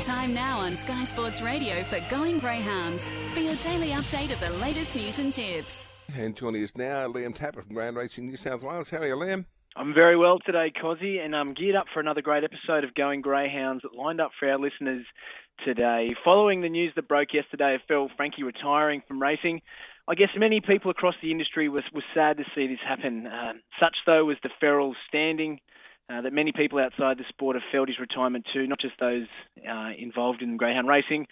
Time now on Sky Sports Radio for Going Greyhounds for your daily update of the latest news and tips. And joining us now, Liam Tapper from Greyhound Racing New South Wales. How are you, Liam? I'm very well today, Cozzy, and I'm geared up for another great episode of Going Greyhounds lined up for our listeners today. Following the news that broke yesterday of Feral Franky retiring from racing, I guess many people across the industry was sad to see this happen. Such, though, was the Feral's standing that many people outside the sport have felt his retirement too, not just those involved in greyhound racing,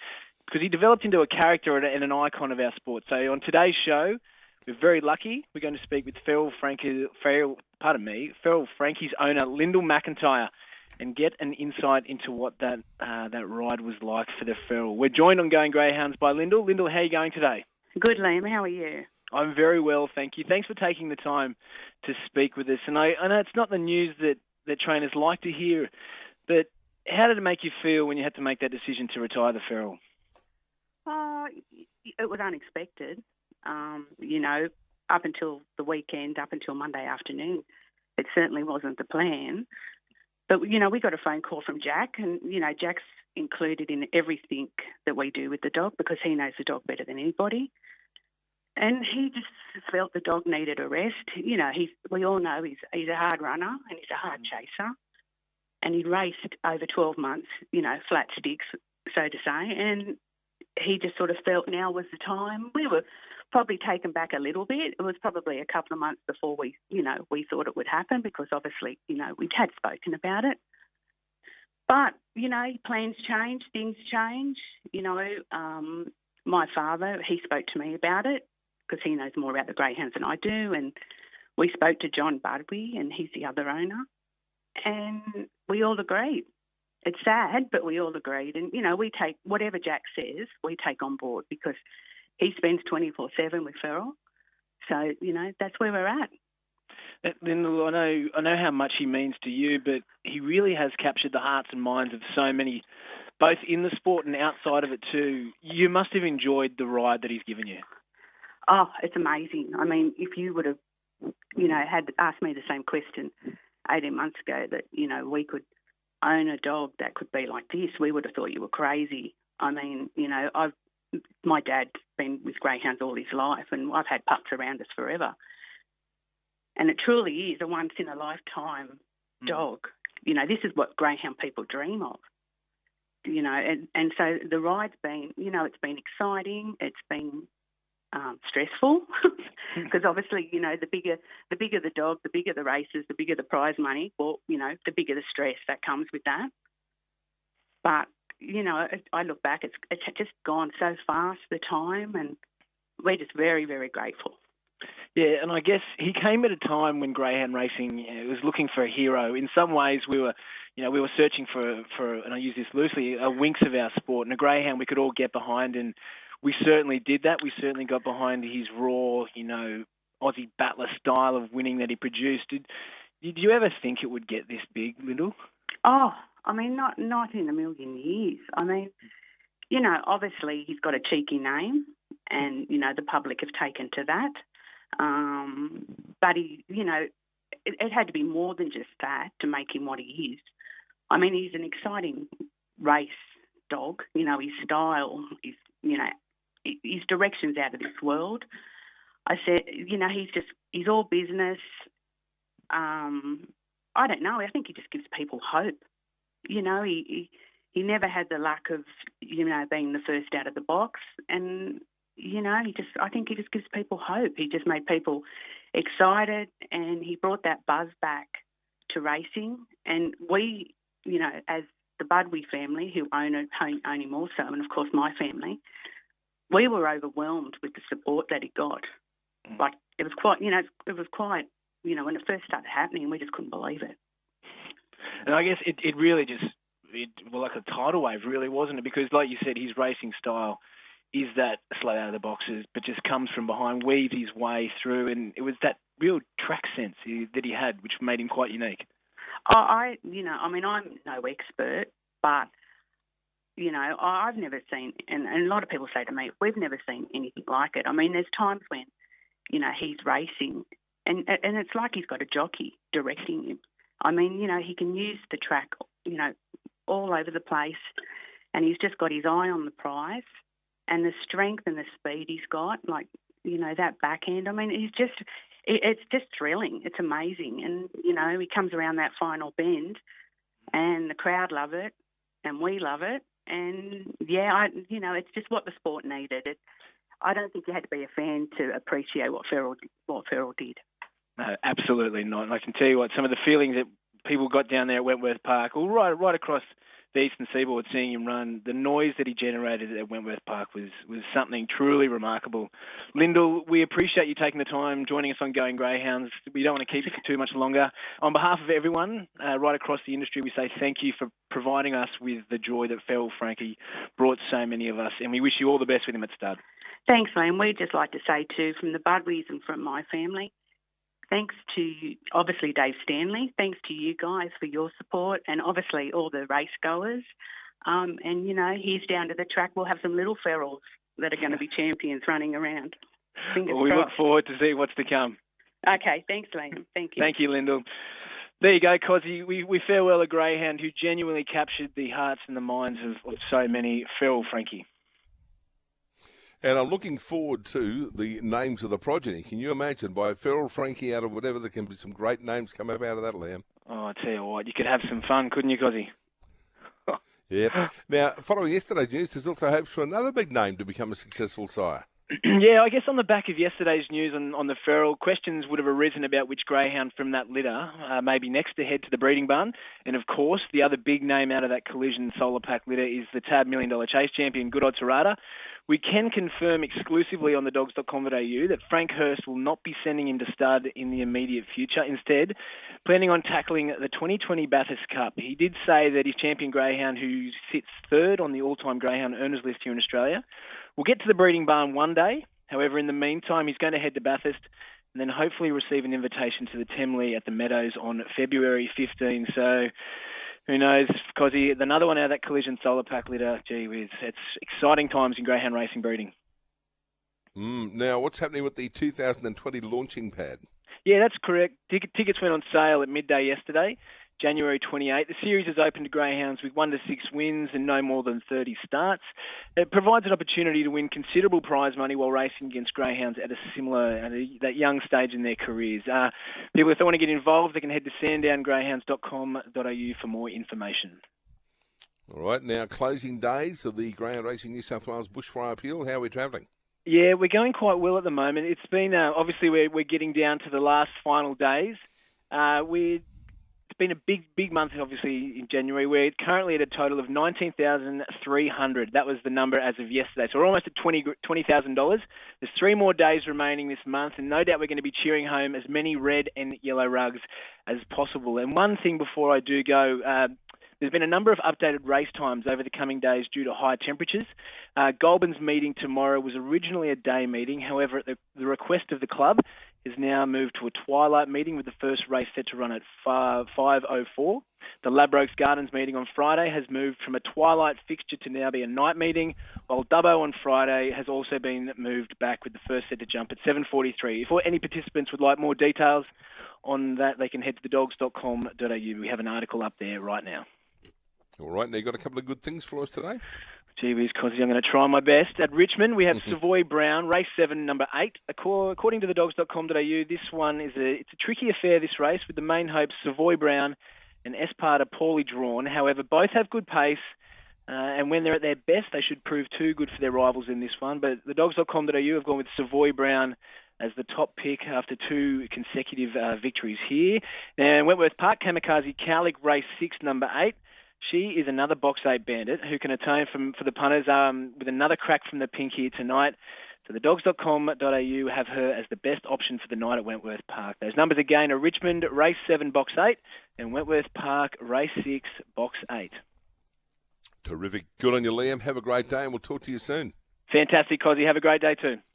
because he developed into a character and an icon of our sport. So on today's show, we're very lucky. We're going to speak with Feral Franky's owner, Lyndall Mcintyre, and get an insight into what that ride was like for the Feral. We're joined on Going Greyhounds by Lyndall. Lyndall, how are you going today? Good, Liam. How are you? I'm very well, thank you. Thanks for taking the time to speak with us. And I know it's not the news that trainers like to hear, but how did it make you feel when you had to make that decision to retire the Feral? It was unexpected. Up until the weekend, up until Monday afternoon, it certainly wasn't the plan. But, we got a phone call from Jack, and, Jack's included in everything that we do with the dog because he knows the dog better than anybody. And he just felt the dog needed a rest. We all know he's a hard runner and he's a hard chaser. And he'd raced over 12 months, flat sticks, so to say. And he just sort of felt now was the time. We were probably taken back a little bit. It was probably a couple of months before we thought it would happen because obviously, we'd had spoken about it. But, plans change, things change. My father, he spoke to me about it because he knows more about the greyhounds than I do. And we spoke to John Budby, and he's the other owner. And we all agreed. It's sad, but we all agreed. And, we take whatever Jack says, we take on board because he spends 24/7 with Feral. So, that's where we're at. Lyndall, I know how much he means to you, but he really has captured the hearts and minds of so many, both in the sport and outside of it too. You must have enjoyed the ride that he's given you. Oh, it's amazing. I mean, if you would have, had asked me the same question 18 months ago that, we could own a dog that could be like this, we would have thought you were crazy. I mean, my dad's been with greyhounds all his life and I've had pups around us forever. And it truly is a once-in-a-lifetime dog. This is what greyhound people dream of. And so the ride's been, it's been exciting. It's been stressful because obviously, the bigger the dog, the bigger the races, the bigger the prize money. Well, the bigger the stress that comes with that. But I look back, it's just gone so fast, the time, and we're just very, very grateful. Yeah, and I guess he came at a time when greyhound racing was looking for a hero. In some ways, we were searching for, and I use this loosely, a Winx of our sport, and a greyhound we could all get behind, and we certainly did that. We certainly got behind his raw, Aussie battler style of winning that he produced. Did you ever think it would get this big, Lyndall? Oh, I mean, not in a million years. I mean, obviously he's got a cheeky name, and the public have taken to that. But he, it had to be more than just that to make him what he is. I mean, he's an exciting race dog. His style, his direction's out of this world. I said, he's all business. I don't know. I think he just gives people hope. He never had the luck of, being the first out of the box. And, I think he just gives people hope. He just made people excited and he brought that buzz back to racing. And we, as the Budwy family who own him also, and of course my family, we were overwhelmed with the support that he got. Like, it was quite, when it first started happening, we just couldn't believe it. And I guess it really like a tidal wave, really, wasn't it? Because, like you said, his racing style is that slow out of the boxes, but just comes from behind, weaves his way through, and it was that real track sense that he had, which made him quite unique. I'm no expert, but, I've never seen, and a lot of people say to me, we've never seen anything like it. I mean, there's times when, he's racing, and it's like he's got a jockey directing him. I mean, he can use the track, all over the place. and he's just got his eye on the prize, and the strength and the speed he's got, like, you know, that backhand. I mean, it's just thrilling. It's amazing. And, you know, he comes around that final bend and the crowd love it and we love it. And, yeah, it's just what the sport needed. I don't think you had to be a fan to appreciate what Feral did. No, absolutely not. And I can tell you what, some of the feelings that people got down there at Wentworth Park, or right across the eastern seaboard, seeing him run, the noise that he generated at Wentworth Park was something truly remarkable. Lyndall, we appreciate you taking the time, joining us on Going Greyhounds. We don't want to keep you for too much longer. On behalf of everyone right across the industry, we say thank you for providing us with the joy that Feral Franky brought so many of us, and we wish you all the best with him at stud. Thanks, Liam. We'd just like to say, too, from the Budweys and from my family, thanks to, obviously, Dave Stanley. Thanks to you guys for your support, and obviously all the race goers. And, you know, he's down to the track. We'll have some little ferals that are going to be champions running around. Fingers well, we crossed. look forward to see what's to come. Okay, thanks, Liam. Thank you. Thank you, Lyndall. There you go, Cozzy. We farewell a greyhound who genuinely captured the hearts and the minds of so many. Feral Franky. And I'm looking forward to the names of the progeny. Can you imagine, by Feral Franky out of whatever, there can be some great names come up out of that, Liam? Oh, I tell you what, you could have some fun, couldn't you, Cozzy? Yeah. Now, following yesterday's news, there's also hopes for another big name to become a successful sire. Yeah, I guess on the back of yesterday's news on the Feral, questions would have arisen about which greyhound from that litter may be next to head to the breeding barn. And of course, the other big name out of that collision solar pack litter is the Tab $1 Million Chase champion, Good Odds Harada. We can confirm exclusively on thedogs.com.au that Frank Hurst will not be sending him to stud in the immediate future. Instead, planning on tackling the 2020 Bathurst Cup. He did say that his champion greyhound, who sits third on the all-time greyhound earners list here in Australia, will get to the breeding barn one day. However, in the meantime, he's going to head to Bathurst and then hopefully receive an invitation to the Temley at the Meadows on February 15. So who knows, because another one out of that collision solar pack litter, gee whiz, it's exciting times in greyhound racing breeding. Now, what's happening with the 2020 launching pad? Yeah, that's correct. Tickets went on sale at midday yesterday, January 28. The series is open to greyhounds with 1 to 6 wins and no more than 30 starts. It provides an opportunity to win considerable prize money while racing against greyhounds at that young stage in their careers. People, if they want to get involved, they can head to sandowngreyhounds.com.au for more information. All right, now closing days of the Greyhound Racing New South Wales Bushfire Appeal. How are we travelling? Yeah, we're going quite well at the moment. It's been, obviously, we're getting down to the last final days. It's been a big month, obviously, in January. We're currently at a total of $19,300. That was the number as of yesterday. So we're almost at $20,000. There's 3 more days remaining this month, and no doubt we're going to be cheering home as many red and yellow rugs as possible. And one thing before I do go, there's been a number of updated race times over the coming days due to high temperatures. Goulburn's meeting tomorrow was originally a day meeting. However, at the request of the club, is now moved to a twilight meeting with the first race set to run at 5:04. The Ladbrokes Gardens meeting on Friday has moved from a twilight fixture to now be a night meeting, while Dubbo on Friday has also been moved back with the first set to jump at 7:43. If any participants would like more details on that, they can head to thedogs.com.au. We have an article up there right now. All right, now you've got a couple of good things for us today. Gee whiz, Cozzy, I'm going to try my best. At Richmond, we have Savoy Brown, race 7, number 8. According to thedogs.com.au, this one it's a tricky affair, this race, with the main hopes Savoy Brown and Esparta poorly drawn. However, both have good pace, and when they're at their best, they should prove too good for their rivals in this one. But thedogs.com.au have gone with Savoy Brown as the top pick after 2 consecutive victories here. Now, in Wentworth Park, Kamikaze Cowlick, race 6, number 8. She is another box 8 bandit who can atone for the punters with another crack from the pink here tonight. So thedogs.com.au have her as the best option for the night at Wentworth Park. Those numbers again are Richmond, race 7, box 8, and Wentworth Park, race 6, box 8. Terrific. Good on you, Liam. Have a great day, and we'll talk to you soon. Fantastic, Cozzy. Have a great day too.